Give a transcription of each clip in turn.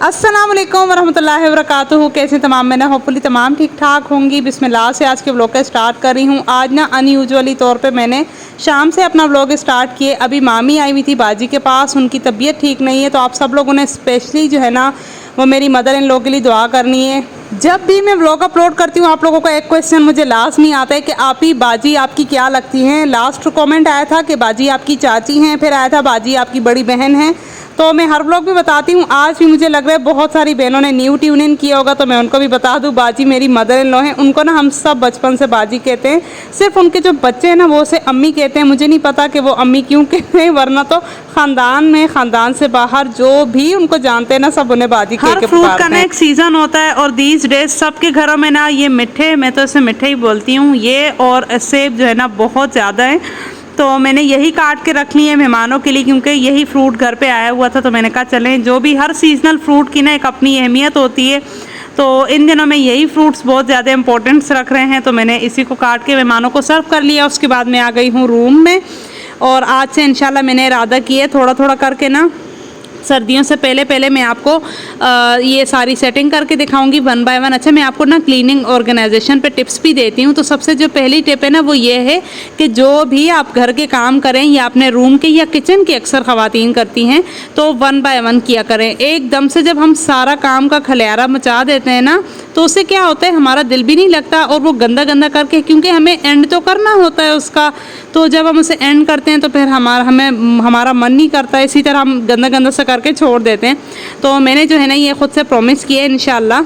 अस्सलाम वालेकुम वरहमतुल्लाहि वबरकातुहू। कैसे तमाम मैंने होपफुली तमाम ठीक ठाक होंगी। बिस्मिल्लाह से आज के व्लॉग का स्टार्ट कर रही हूँ। आज ना अनयूजुअली तौर पे मैंने शाम से अपना व्लॉग स्टार्ट किए। अभी मामी आई हुई थी बाजी के पास, उनकी तबीयत ठीक नहीं है, तो आप सब लोगों ने स्पेशली जो है ना वो मेरी मदर इन लॉ के लिए दुआ करनी है। जब भी मैं व्लॉग अपलोड करती हूँ आप लोगों का एक क्वेश्चन मुझे लास्ट नहीं आता है कि आप ही बाजी आपकी क्या लगती हैं। लास्ट कमेंट आया था कि बाजी आपकी चाची हैं, फिर आया था बाजी आपकी बड़ी बहन है। तो मैं हर व्लॉग में बताती हूँ, आज भी मुझे लग रहा है बहुत सारी बहनों ने न्यू ट्यून इन किया होगा, तो मैं उनको भी बता दूँ बाजी मेरी मदर इन लॉ हैं। उनको ना हम सब बचपन से बाजी कहते हैं। सिर्फ उनके जो बच्चे हैं ना वो उसे अम्मी कहते हैं। मुझे नहीं पता कि वो अम्मी क्यों कहते हैं, वरना तो ख़ानदान में ख़ानदान से बाहर जो भी उनको जानते हैं ना सब उन्हें बाजी कह के पुकारते हैं। हर फ्रूट का ना एक सीज़न होता है और दीज डेज सबके घरों में ना ये मिठे, मैं तो इसे मिठे ही बोलती हूँ, ये और सेब जो है ना बहुत ज़्यादा है। तो मैंने यही काट के रख ली है मेहमानों के लिए, क्योंकि यही फ्रूट घर पे आया हुआ था। तो मैंने कहा चलें, जो भी हर सीजनल फ्रूट की ना एक अपनी अहमियत होती है, तो इन दिनों में यही फ्रूट्स बहुत ज़्यादा इंपॉर्टेंस रख रहे हैं। तो मैंने इसी को काट के मेहमानों को सर्व कर लिया। उसके बाद मैं आ गई हूँ रूम में, और आज से इंशाल्लाह मैंने इरादा किया थोड़ा थोड़ा करके ना सर्दियों से पहले मैं आपको ये सारी सेटिंग करके दिखाऊंगी वन बाय वन। अच्छा, मैं आपको ना क्लीनिंग ऑर्गेनाइजेशन पे टिप्स भी देती हूँ। तो सबसे जो पहली टिप है ना वो ये है कि जो भी आप घर के काम करें या अपने रूम के या किचन की अक्सर ख़वातीन करती हैं, तो वन बाय वन किया करें। एकदम से जब हम सारा काम का खलियारा मचा देते हैं ना, तो उससे क्या होता है हमारा दिल भी नहीं लगता, और वो गंदा गंदा करके, क्योंकि हमें एंड तो करना होता है उसका, तो जब हम उसे एंड करते हैं तो फिर हमारा मन नहीं करता, इसी तरह हम गंदा गंदा सा करके छोड़ देते हैं। तो मैंने जो है ना ये खुद से प्रॉमिस किया है इंशाल्लाह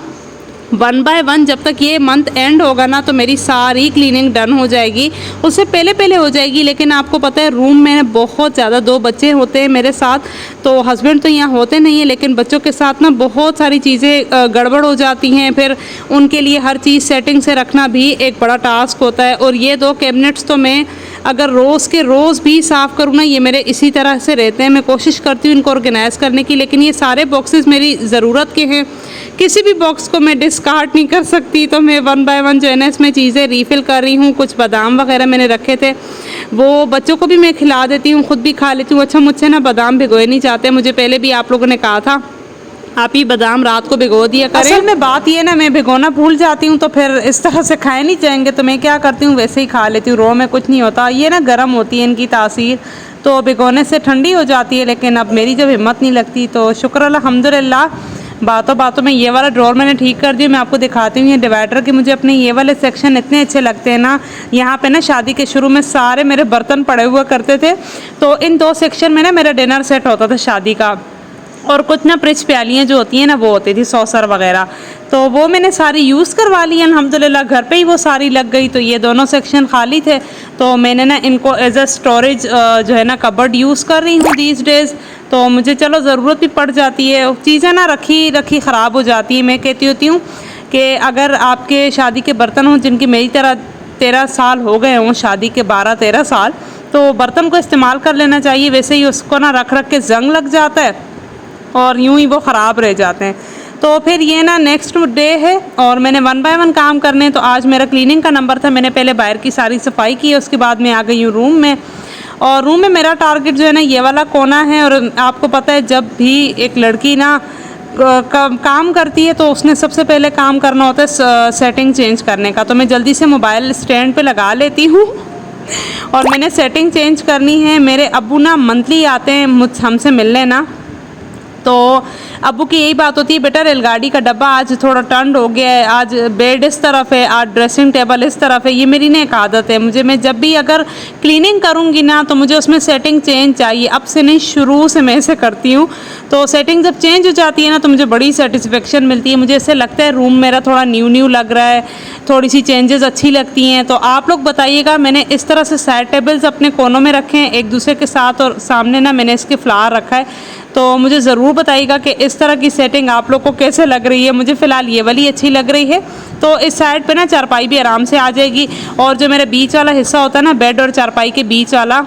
वन बाय वन जब तक ये मंथ एंड होगा ना तो मेरी सारी क्लीनिंग डन हो जाएगी। उससे पहले हो जाएगी, लेकिन आपको पता है रूम में बहुत ज़्यादा 2 बच्चे होते हैं मेरे साथ, तो हस्बैंड तो यहाँ होते नहीं है, लेकिन बच्चों के साथ ना बहुत सारी चीज़ें गड़बड़ हो जाती हैं। फिर उनके लिए हर चीज़ सेटिंग से रखना भी एक बड़ा टास्क होता है। और ये 2 कैबिनेट्स तो मैं अगर रोज़ के रोज़ भी साफ़ करूँ ना, ये मेरे इसी तरह से रहते हैं। मैं कोशिश करती हूँ इनको ऑर्गेनाइज़ करने की, लेकिन ये सारे बॉक्सेस मेरी ज़रूरत के हैं, किसी भी बॉक्स को मैं डिस्कार्ड नहीं कर सकती। तो मैं वन बाय वन जो है ना इसमें चीज़ें रीफ़िल कर रही हूँ। कुछ बादाम वगैरह मैंने रखे थे, वो बच्चों को भी मैं खिला देती हूँ, ख़ुद भी खा लेती हूँ। अच्छा, मुझसे ना बादाम भिगोए नहीं जाते, मुझे पहले भी आप लोगों ने कहा था आप ही बादाम रात को भिगो दिया करें। असल में बात ये ना मैं भिगोना भूल जाती हूँ, तो फिर इस तरह से खाए नहीं जाएंगे, तो मैं क्या करती हूँ वैसे ही खा लेती हूँ। रो में कुछ नहीं होता, ये ना गर्म होती है इनकी तासीर, तो भिगोने से ठंडी हो जाती है। लेकिन अब मेरी जब हिम्मत नहीं लगती, तो शुक्र अल्हम्दुलिल्लाह बातों बातों में ये वाला ड्रॉर मैंने ठीक कर दिया। मैं आपको दिखाती हूँ ये डिवाइडर के, मुझे अपने ये वाले सेक्शन इतने अच्छे लगते हैं ना। यहाँ पे ना शादी के शुरू में सारे मेरे बर्तन पड़े हुआ करते थे, तो इन 2 सेक्शन में ना मेरा डिनर सेट होता था शादी का, और कुछ ना प्रिच प्यालियाँ जो होती हैं ना वो होती थी सॉसर वगैरह, तो वो मैंने सारी यूज़ करवा ली अल्हम्दुलिल्लाह। घर पे ही वो सारी लग गई, तो ये दोनों सेक्शन खाली थे, तो मैंने ना इनको एज अ स्टोरेज जो है ना कबर्ड यूज़ कर रही हूँ दीज डेज़। तो मुझे चलो ज़रूरत भी पड़ जाती है, चीज़ें ना रखी ख़राब हो जाती है। मैं कहती होती हूँ कि अगर आपके शादी के बर्तन हों जिनकी मेरी तरह 13 साल हो गए हों, शादी के 12-13 साल, तो बर्तन को इस्तेमाल कर लेना चाहिए। वैसे ही उसको ना रख के जंग लग जाता है और यूं ही वो ख़राब रह जाते हैं। तो फिर ये ना नेक्स्ट डे है और मैंने वन बाय वन काम करने, तो आज मेरा क्लीनिंग का नंबर था। मैंने पहले बाहर की सारी सफाई की, उसके बाद मैं आ गई हूँ रूम में, और रूम में मेरा टारगेट जो है ना ये वाला कोना है। और आपको पता है जब भी एक लड़की ना काम करती है तो उसने सबसे पहले काम करना होता है सेटिंग चेंज करने का। तो मैं जल्दी से मोबाइल स्टैंड पे लगा लेती हूँ और मैंने सेटिंग चेंज करनी है। मेरे अब्बू ना मंथली आते हैं हमसे मिलने ना, तो अब्बू की यही बात होती है, बेटा रेलगाड़ी का डब्बा आज थोड़ा टर्न हो गया है, आज बेड इस तरफ है, आज ड्रेसिंग टेबल इस तरफ है। ये मेरी ना एक आदत है, मैं जब भी अगर क्लीनिंग करूँगी ना तो मुझे उसमें सेटिंग चेंज चाहिए। अब से नहीं, शुरू से मैं ऐसे करती हूँ। तो सेटिंग जब चेंज हो जाती है ना तो मुझे बड़ी सेटिस्फेक्शन मिलती है। मुझे ऐसे लगता है रूम मेरा थोड़ा न्यू लग रहा है, थोड़ी सी चेंजेस अच्छी लगती हैं। तो आप लोग बताइएगा, मैंने इस तरह से साइड टेबल्स अपने कोनों में रखे हैं एक दूसरे के साथ, और सामने ना मैंने इसके फ्लावर रखा है। तो मुझे ज़रूर बताइएगा कि इस तरह की सेटिंग आप लोग को कैसे लग रही है। मुझे फ़िलहाल ये वाली अच्छी लग रही है। तो इस साइड पे ना चारपाई भी आराम से आ जाएगी, और जो मेरा बीच वाला हिस्सा होता है ना बेड और चारपाई के बीच वाला,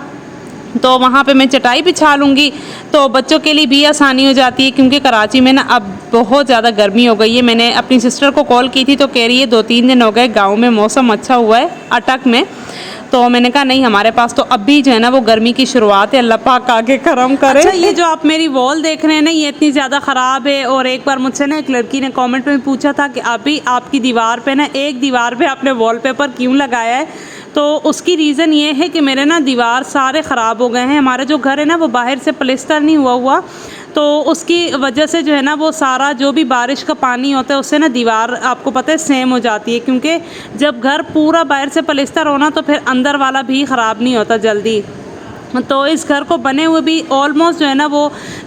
तो वहाँ पे मैं चटाई बिछा लूँगी, तो बच्चों के लिए भी आसानी हो जाती है। क्योंकि कराची में ना अब बहुत ज़्यादा गर्मी हो गई है। मैंने अपनी सिस्टर को कॉल की थी तो कह रही है 2-3 दिन हो गए गाँव में मौसम अच्छा हुआ है, अटक में। तो मैंने कहा नहीं, हमारे पास तो अभी जो है ना वो गर्मी की शुरुआत है, अल्लाह पाक आगे करम करे। अच्छा, ये जो आप मेरी वॉल देख रहे हैं ना, ये इतनी ज़्यादा ख़राब है। और एक बार मुझसे ना एक लड़की ने कमेंट में पूछा था कि अभी आपकी दीवार पे ना, एक दीवार पे आपने वॉलपेपर क्यों लगाया है? तो उसकी रीज़न ये है कि मेरे ना दीवार सारे ख़राब हो गए हैं। हमारा जो घर है ना वो बाहर से प्लास्टर नहीं हुआ, तो उसकी वजह से जो है ना वो सारा जो भी बारिश का पानी होता है उससे ना दीवार आपको पता है सेम हो जाती है, क्योंकि जब घर पूरा बाहर से प्लास्टर होना तो फिर अंदर वाला भी ख़राब नहीं होता जल्दी। तो इस घर को बने हुए भी ऑलमोस्ट जो है ना वो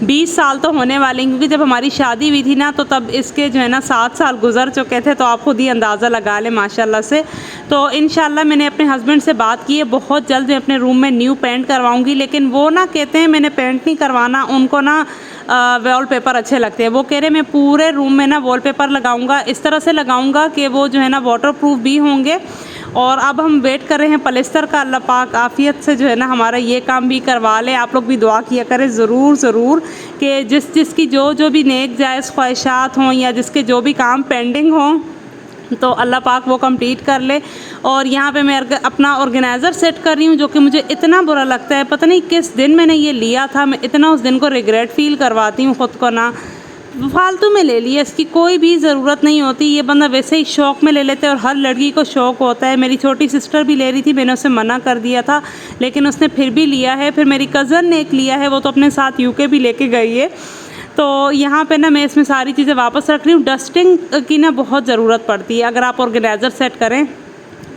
20 साल तो होने वाले हैं, क्योंकि जब हमारी शादी हुई थी ना तो तब इसके जो है ना 7 साल गुजर चुके थे। तो आप खुद ही अंदाज़ा लगा लें माशाल्लाह से। तो इंशाल्लाह मैंने अपने हस्बैंड से बात की है, बहुत जल्द मैं अपने रूम में न्यू पेंट करवाऊंगी। लेकिन वो ना कहते हैं मैंने पेंट नहीं करवाना, उनको ना वॉलपेपर अच्छे लगते हैं। वो कह रहे मैं पूरे रूम में ना वॉलपेपर लगाऊंगा, इस तरह से लगाऊंगा कि वो जो है ना वाटरप्रूफ भी होंगे। और अब हम वेट कर रहे हैं पलस्तर का, अल्लाह पाक आफ़ियत से जो है ना हमारा ये काम भी करवा ले। आप लोग भी दुआ किया करें ज़रूर कि जिसकी जो भी नेक जायज़ ख्वाहिशात हों या जिसके जो भी काम पेंडिंग हों तो अल्लाह पाक वो कंप्लीट कर ले। और यहाँ पे मैं अपना ऑर्गेनाइज़र सेट कर रही हूँ, जो कि मुझे इतना बुरा लगता है, पता नहीं किस दिन मैंने ये लिया था, मैं इतना उस दिन को रिग्रेट फ़ील करवाती हूँ ख़ुद को ना। फालतू में ले लिया, इसकी कोई भी ज़रूरत नहीं होती। ये बंदा वैसे ही शौक़ में ले लेते हैं और हर लड़की को शौक़ होता है। मेरी छोटी सिस्टर भी ले रही थी, मैंने उसे मना कर दिया था लेकिन उसने फिर भी लिया है। फिर मेरी कज़न ने एक लिया है, वो तो अपने साथ यूके भी लेके गई है। तो यहाँ पे ना मैं इसमें सारी चीज़ें वापस रख रही हूँ। डस्टिंग की ना बहुत ज़रूरत पड़ती है अगर आप ऑर्गेनाइज़र सेट करें।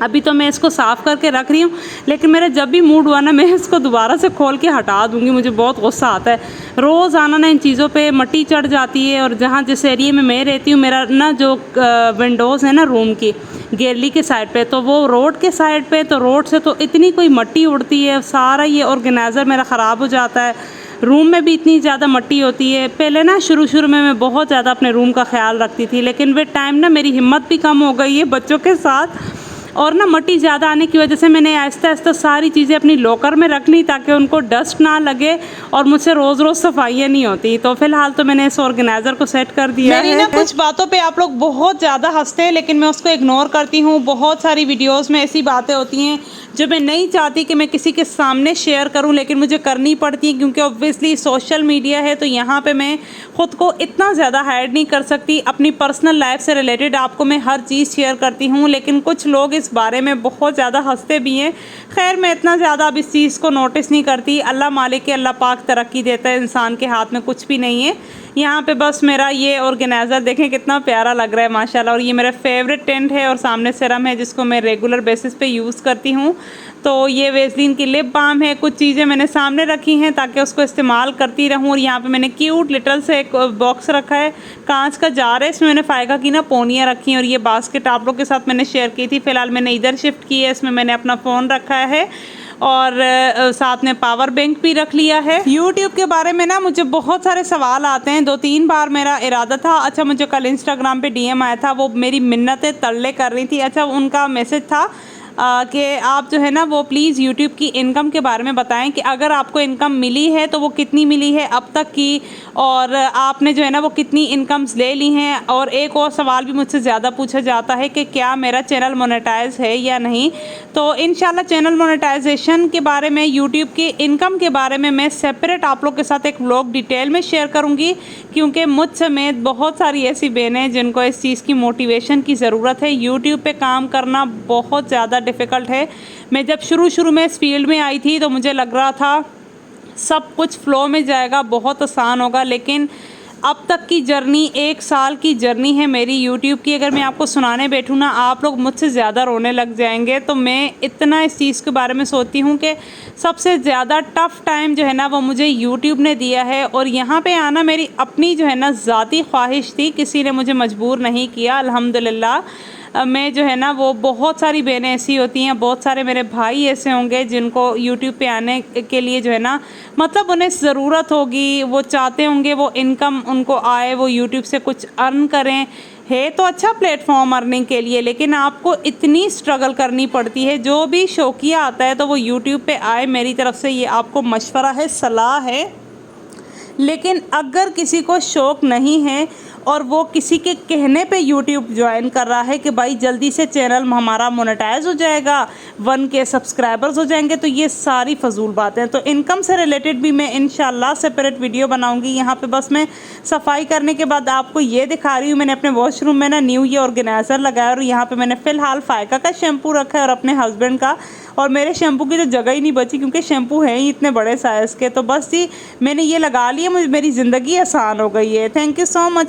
अभी तो मैं इसको साफ़ करके रख रही हूँ, लेकिन मेरा जब भी मूड हुआ ना मैं इसको दोबारा से खोल के हटा दूँगी। मुझे बहुत गुस्सा आता है, रोज़ाना ना इन चीज़ों पे मट्टी चढ़ जाती है। और जहाँ जिस एरिया में मैं रहती हूँ, मेरा ना जो विंडोज़ है ना रूम की गैलरी के साइड पे, तो वो रोड के साइड पे, तो रोड से तो इतनी कोई मट्टी उड़ती है, सारा ये ऑर्गेनाइज़र मेरा ख़राब हो जाता है। रूम में भी इतनी ज़्यादा मट्टी होती है। पहले ना शुरू में मैं बहुत ज़्यादा अपने रूम का ख्याल रखती थी, लेकिन वे टाइम ना मेरी हिम्मत भी कम हो गई है बच्चों के साथ, और ना मट्टी ज़्यादा आने की वजह से मैंने आहिस्ता सारी चीज़ें अपनी लॉकर में रख ली ताकि उनको डस्ट ना लगे और मुझसे रोज़ सफाइयाँ नहीं होती। तो फ़िलहाल तो मैंने इस ऑर्गेनाइज़र को सेट कर दिया है। मेरी ना कुछ बातों पे आप लोग बहुत ज़्यादा हंसते हैं, लेकिन मैं उसको इग्नोर करती हूँ। बहुत सारी वीडियोज़ में ऐसी बातें होती हैं जो मैं नहीं चाहती कि मैं किसी के सामने शेयर करूं, लेकिन मुझे करनी पड़ती है क्योंकि ऑब्वियसली सोशल मीडिया है। तो यहाँ पे मैं ख़ुद को इतना ज़्यादा हाइड नहीं कर सकती। अपनी पर्सनल लाइफ से रिलेटेड आपको मैं हर चीज़ शेयर करती हूँ, लेकिन कुछ लोग इस बारे में बहुत ज़्यादा हंसते भी हैं। खैर मैं इतना ज़्यादा अब इस चीज़ को नोटिस नहीं करती। अल्लाह मालिक है, अल्लाह पाक तरक्की देता है, इंसान के हाथ में कुछ भी नहीं है। यहाँ पे बस मेरा ये ऑर्गेनाइज़र देखें कितना प्यारा लग रहा है माशाल्लाह। और ये मेरा फेवरेट टेंट है और सामने सिरम है जिसको मैं रेगुलर बेसिस पे यूज़ करती हूँ। तो ये वेस्लिन की लिप बाम है। कुछ चीज़ें मैंने सामने रखी हैं ताकि उसको इस्तेमाल करती रहूँ। और यहाँ पे मैंने क्यूट लिटल से एक बॉक्स रखा है, कांच का जार है, इसमें मैंने फ़ायका की ना पोनियाँ रखी हैं। और ये बास्केट आप लोग के साथ मैंने शेयर की थी। फ़िलहाल मैंने इधर शिफ्ट की है, इसमें मैंने अपना फ़ोन रखा है और साथ में पावर बैंक भी रख लिया है। यूट्यूब के बारे में ना मुझे बहुत सारे सवाल आते हैं। 2-3 बार मेरा इरादा था, अच्छा मुझे कल इंस्टाग्राम पे डीएम आया था, वो मेरी मिन्नतें तरले कर रही थी। अच्छा उनका मैसेज था कि आप जो है ना वो प्लीज़ यूट्यूब की इनकम के बारे में बताएं कि अगर आपको इनकम मिली है तो वो कितनी मिली है अब तक की, और आपने जो है ना वो कितनी इनकम्स ले ली हैं। और एक और सवाल भी मुझसे ज़्यादा पूछा जाता है कि क्या मेरा चैनल मोनेटाइज है या नहीं। तो इंशाल्लाह चैनल मोनेटाइजेशन के बारे में, यूट्यूब की इनकम के बारे में मैं सेपरेट आप लोग के साथ एक व्लॉग डिटेल में शेयर करूँगी, क्योंकि मुझ समेत बहुत सारी ऐसी बहनें जिनको इस चीज़ की मोटिवेशन की ज़रूरत है। यूट्यूब पे काम करना बहुत ज़्यादा डिफ़िकल्ट है। मैं जब शुरू में इस फील्ड में आई थी तो मुझे लग रहा था सब कुछ फ़्लो में जाएगा, बहुत आसान होगा, लेकिन अब तक की जर्नी 1 साल की जर्नी है मेरी यूट्यूब की। अगर मैं आपको सुनाने बैठूँ ना आप लोग मुझसे ज़्यादा रोने लग जाएंगे। तो मैं इतना इस चीज़ के बारे में सोचती हूँ कि सबसे ज़्यादा टफ़ टाइम जो है ना वो मुझे यूट्यूब ने दिया है। और यहाँ पे आना मेरी अपनी जो है ना ज़ाती ख्वाहिश थी, किसी ने मुझे मजबूर नहीं किया अल्हम्दुलिल्लाह। मैं जो है ना वो, बहुत सारी बहनें ऐसी होती हैं, बहुत सारे मेरे भाई ऐसे होंगे जिनको यूट्यूब पे आने के लिए जो है ना मतलब उन्हें ज़रूरत होगी, वो चाहते होंगे वो इनकम उनको आए, वो यूट्यूब से कुछ अर्न करें। है तो अच्छा प्लेटफॉर्म अर्निंग के लिए, लेकिन आपको इतनी स्ट्रगल करनी पड़ती है। जो भी शौकिया आता है तो वो यूट्यूब पे आए, मेरी तरफ से ये आपको मशवरा है, सलाह है। लेकिन अगर किसी को शौक़ नहीं है और वो किसी के कहने पे यूट्यूब ज्वाइन कर रहा है कि भाई जल्दी से चैनल हमारा मोनेटाइज हो जाएगा, 1K सब्सक्राइबर्स हो जाएंगे, तो ये सारी फजूल बातें हैं। तो इनकम से रिलेटेड भी मैं इंशाल्लाह सेपरेट वीडियो बनाऊंगी। यहाँ पे बस मैं सफाई करने के बाद आपको ये दिखा रही हूँ, मैंने अपने वॉशरूम में ना न्यू ये ऑर्गेनाइज़र लगाया और यहाँ पे मैंने फ़िलहाल फ़ायका का शैम्पू रखा है और अपने हस्बैंड का, और मेरे शैम्पू की तो जगह ही नहीं बची क्योंकि शैम्पू है ही इतने बड़े साइज़ के। तो बस जी मैंने ये लगा लिया, मेरी ज़िंदगी आसान हो गई है। Thank you so much.